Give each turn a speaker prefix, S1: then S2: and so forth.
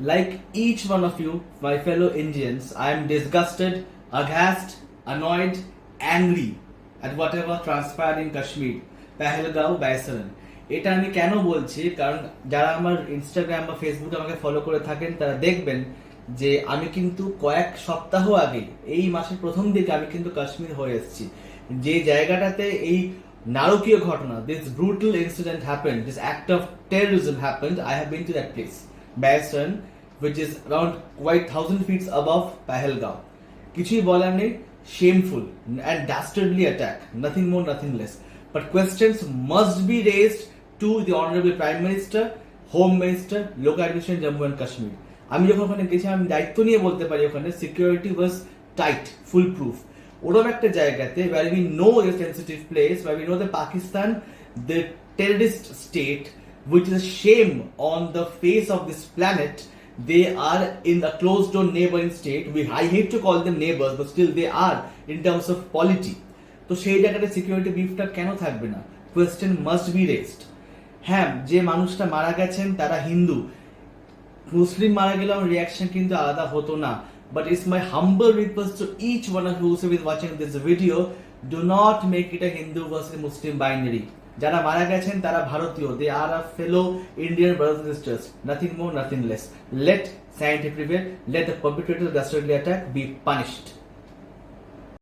S1: Like each one of you, my fellow Indians, I am disgusted, aghast, annoyed, angry at whatever transpired in Kashmir, Pahalgaon, Baisaran. এটা আমি কেন বলছি, কারণ যারা আমার ইনস্টাগ্রাম বা ফেসবুকে আমাকে ফলো করে থাকেন তারা দেখবেন যে আমি কিন্তু কয়েক সপ্তাহ আগে এই মাসের প্রথম দিকে আমি কিন্তু কাশ্মীর হয়ে এসেছি, যে জায়গাটাতে এই নারকীয় ঘটনা, this brutal incident happened, this act of terrorism happened. I have been to that place, Baisaran, which is around quite 1,000 feet above Pahalgaon. কিছুই বলার নেই, shameful and dastardly attack, nothing more, nothing less. But questions must be raised to the Honorable Prime Minister, Home Minister, Local Administration, Jammu and Kashmir. আমি যখন ওখানে গেছি আমি দায়িত্ব নিয়ে বলতে পারি ওখানে সিকিউরিটি ওয়াজ টাইট, ফুল প্রুফ। ওরকম একটা জায়গাতে where we know a sensitive place, where we know that Pakistan, the terrorist state, which is a shame on the face of this planet, they are in a closed door neighboring state. I hate to call them neighbors, but still they are in terms of polity. তো সেই জায়গাতে security ব্রিফটা কেন থাকবে না? Question must be raised. হ্যাঁ, যে মানুষটা মারা গেছেন তারা হিন্দু, মুসলিম মারা গেলেও রিয়াকশন কিন্তু আলাদা হতো না। But it's my humble request to each one of you who is watching this video, do not make it a Hindu versus Muslim binary. যারা মারা গেছেন তারা ভারতীয়, they are our fellow Indian brothers and sisters, nothing more, nothing less. Let sanity prevail, let the perpetrator of the dastardly attack be punished.